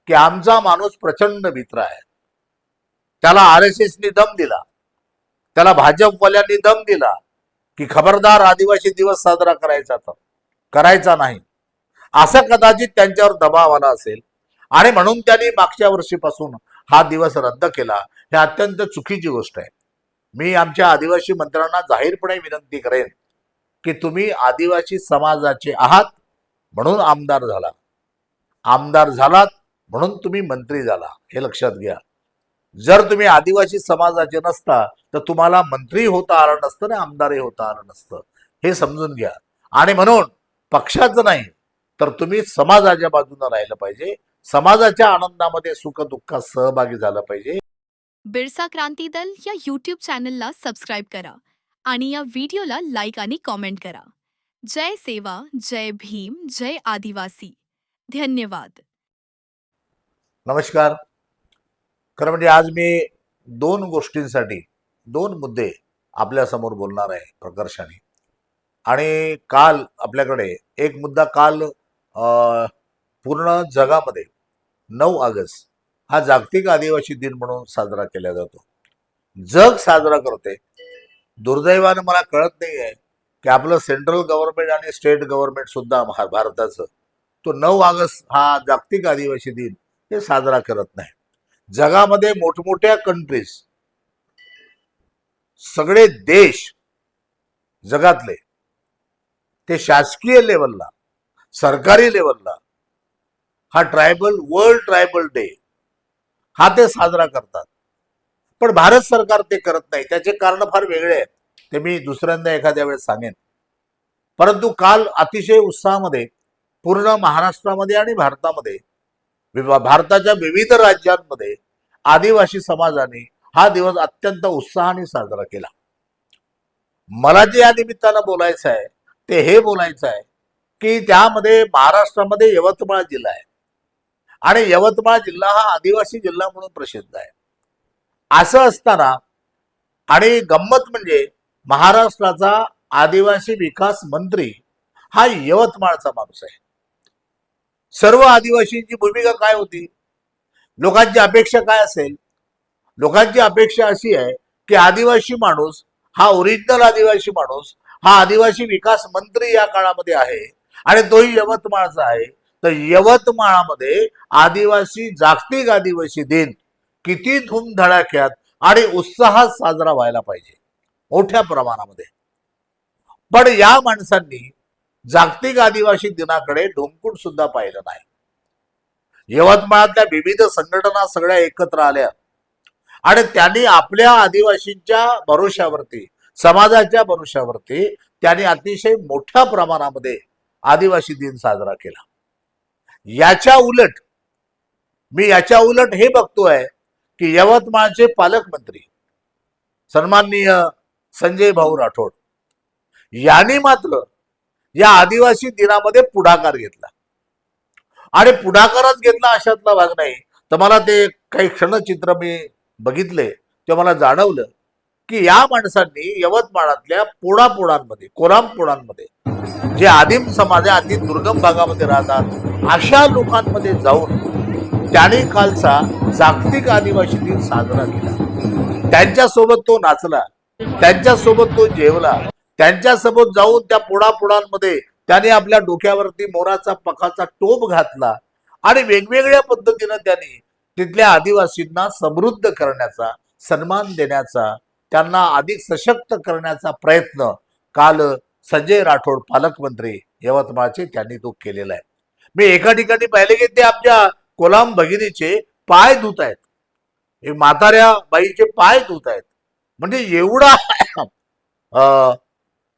की आमचा माणूस प्रचंड मित्र आहे, त्याला RSSनी दम दिला, त्याला भाजपवाल्यांनी दम दिला की खबरदार आदिवासी दिवस साजरा करायचा नाही, असा कदाचित त्यांच्यावर दबाव आला असेल आणि म्हणून त्यांनी मागच्या वर्षीपासून हा दिवस रद्द केला. हे अत्यंत चुकीची गोष्ट आहे. मी आमच्या आदिवासी मंत्र्यांना जाहीरपणे विनंती करेन की तुम्ही आदिवासी समाजाचे आहात म्हणून आमदार झालात म्हणून तुम्ही मंत्री झाला, हे लक्षात घ्या. जर तुम्ही आदिवासी समाजाचे नसता तर तुम्हाला मंत्री होता आलं नसतं ना, आमदारही होता आलं नसतं, हे समजून घ्या. आणि म्हणून पक्षाचं नाही तर तुम्ही समाजाच्या बाजूने राहिलं पाहिजे, समाजाच्या आनंदामध्ये सुख दुःखात सहभागी झालं पाहिजे. बिरसा क्रांती दल या यूट्यूब चॅनलला सबस्क्राईब करा आणि या व्हिडिओला लाईक आणि कॉमेंट करा. जय सेवा, जय भीम, जय आदिवासी. धन्यवाद. नमस्कार. खरं म्हणजे आज मी दोन गोष्टींसाठी दोन मुद्दे आपल्या समोर बोलणार आहे प्रकर्षाने. आणि काल आपल्याकडे एक मुद्दा, काल पूर्ण जगामध्ये 9 ऑगस्ट हा जागतिक आदिवासी दिन म्हणून साजरा केला जातो. जग साजरा करते. दुर्दैवानं मला कळत नाही आहे की आपलं सेंट्रल गव्हर्नमेंट आणि स्टेट गव्हर्नमेंट सुद्धा भारताचं तो 9 ऑगस्ट हा जागतिक आदिवासी दिन हे साजरा करत नाही. जगामध्ये मोठमोठ्या कंट्रीज, सगळे देश जगातले, ते शासकीय लेवलला, सरकारी लेवलला हा वर्ल्ड ट्रायबल डे हा ते साजरा करतात. पण भारत सरकार ते करत नाही. त्याचे कारण फार वेगळे आहेत, ते मी दुसऱ्यांदा एखाद्या वेळेस सांगेन. परंतु काल अतिशय उत्साहामध्ये पूर्ण महाराष्ट्रामध्ये आणि भारताच्या विविध राज्यांमध्ये आदिवासी समाजाने हा दिवस अत्यंत उत्साहाने साजरा केला. मला जे या निमित्तानं बोलायचं आहे ते हे बोलायचं आहे की त्यामध्ये महाराष्ट्रामध्ये यवतमाळ जिल्हा आहे आणि यवतमाळ जिल्हा हा आदिवासी जिल्हा म्हणून प्रसिद्ध आहे. असं असताना आणि गंमत म्हणजे महाराष्ट्राचा आदिवासी विकास मंत्री हा यवतमाळचा माणूस आहे. सर्व आदिवासींची भूमिका काय होती, लोकांची अपेक्षा काय असेल? लोकांची अपेक्षा अशी आहे की आदिवासी माणूस हा ओरिजिनल आदिवासी माणूस हा आदिवासी विकास मंत्री या काळामध्ये आहे आणि तोही यवतमाळचा आहे. तर यवतमाळमध्ये जागतिक आदिवासी दिन किती धूमधडाक्यात आणि उत्साहात साजरा व्हायला पाहिजे, मोठ्या प्रमाणामध्ये. पण या माणसांनी जागतिक आदिवासी दिनाकडे ढोंकून सुद्धा पाहिलं नाही. यवतमाळातल्या विविध संघटना सगळ्या एकत्र आल्या आणि त्यांनी आपल्या आदिवासींच्या भरोशावरती, समाजाच्या भरोशावरती त्यांनी अतिशय मोठ्या प्रमाणामध्ये आदिवासी दिन साजरा केला. याच्या उलट हे बघतोय की यवतमाळचे पालकमंत्री सन्माननीय संजय भाऊ राठोड यांनी मात्र या आदिवासी दिनामध्ये पुढाकार घेतला. आणि पुढाकारच घेतला अशातला भाग नाही. तर मला ते काही क्षणचित्र मी बघितले ते मला जाणवलं की या माणसांनी यवतमाळातल्या कोरामपोळांमध्ये जे आदिम समाज आहे, अति दुर्गम भागामध्ये राहतात, अशा लोकांमध्ये जाऊन त्यांनी कालचा जागतिक आदिवासी दिन साजरा केला. त्यांच्यासोबत तो नाचला, त्यांच्यासोबत तो जेवला, त्यांच्यासोबत जाऊन त्या पोळांमध्ये त्यांनी आपल्या डोक्यावरती मोराचा पखाचा टोप घातला आणि वेगवेगळ्या पद्धतीनं त्यांनी तिथल्या आदिवासींना समृद्ध करण्याचा, सन्मान देण्याचा, त्यांना अधिक सशक्त करण्याचा प्रयत्न काल संजय राठोड पालकमंत्री यवतमाळचे त्यांनी तो केलेला आहे. मी एका ठिकाणी पाहिले की ते आमच्या कोलाम भगिनीचे पाय धुत आहेत, म्हाताऱ्या बाईचे पाय धुत आहेत. म्हणजे एवढा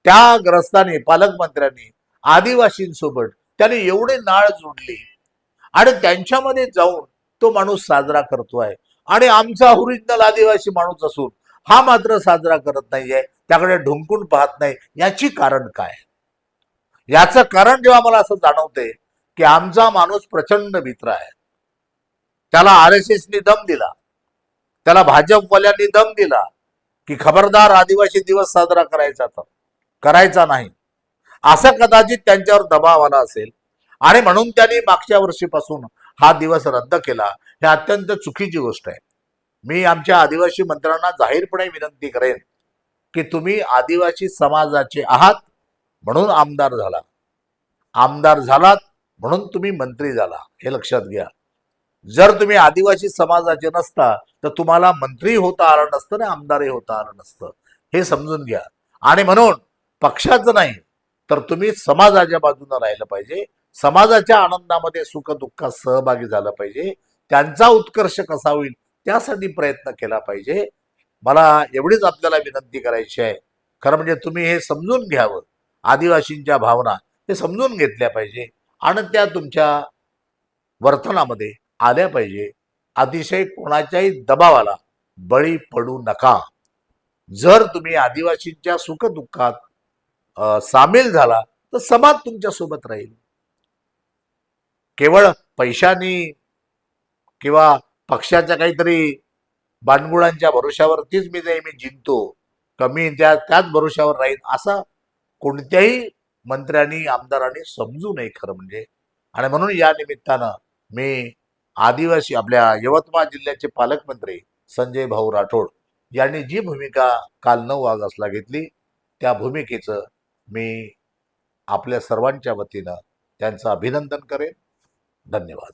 त्या ग्रस्तांनी, पालकमंत्र्यांनी आदिवासींसोबत त्यांनी एवढे नाळ जोडली आणि त्यांच्यामध्ये जाऊन तो माणूस साजरा करतोय. आणि आमचा ओरिजिनल आदिवासी माणूस असून हा मात्र साजरा करत नाहीये, त्याकडे ढुंकून पाहत नाही. याची कारण काय? याचं कारण जेव्हा मला असं जाणवते की आमचा माणूस प्रचंड मित्र आहे, त्याला RSSनी दम दिला, त्याला भाजपवाल्यांनी दम दिला की खबरदार आदिवासी दिवस साजरा करायचा नाही, असा कदाचित त्यांच्यावर दबाव आला असेल आणि म्हणून त्यांनी मागच्या वर्षीपासून हा दिवस रद्द केला, हे अत्यंत चुकीची गोष्ट आहे. मी आमच्या आदिवासी मंत्र्यांना जाहीरपणे विनंती करेन की तुम्ही आदिवासी समाजाचे आहात म्हणून आमदार झाला, आमदार झालात म्हणून तुम्ही मंत्री झाला, हे लक्षात घ्या. जर तुम्ही आदिवासी समाजाचे नसता तर तुम्हाला मंत्री होता आलं नसतं ना, आमदारही होता आलं नसतं, हे समजून घ्या. आणि म्हणून पक्षाचं नाही तर तुम्ही समाजाच्या बाजूने राहिलं पाहिजे, समाजाच्या आनंदामध्ये सुख दुःखात सहभागी झालं पाहिजे, त्यांचा उत्कर्ष कसा होईल त्यासाठी प्रयत्न केला पाहिजे. मला एवढीच आपल्याला विनंती करायची आहे. खरं म्हणजे तुम्ही हे समजून घ्यावं, आदिवासींच्या भावना हे समजून घेतल्या पाहिजे आणि त्या तुमच्या वर्तनामध्ये आल्या पाहिजे. अतिशय कोणाच्याही दबावाला बळी पडू नका. जर तुम्ही आदिवासींच्या सुखदुःखात सामील झाला तर समाज तुमच्या सोबत राहील. केवळ पैशानी किंवा पक्षाच्या काहीतरी बाणगुळांच्या भरोशावरतीच मी नेहमी जिंकतो, कमी त्याच भरोशावर राहील असं कोणत्याही मंत्र्यांनी आमदारांनी समजू नये खरं म्हणजे. आणि म्हणून या निमित्तानं मी आदिवासी आपल्या यवतमाळ जिल्ह्याचे पालकमंत्री संजय भाऊ राठोड यांनी जी भूमिका काल 9 ऑगस्टला घेतली त्या भूमिकेचं मी आपल्या सर्वांच्या वतीनं त्यांचं अभिनंदन करेन. धन्यवाद.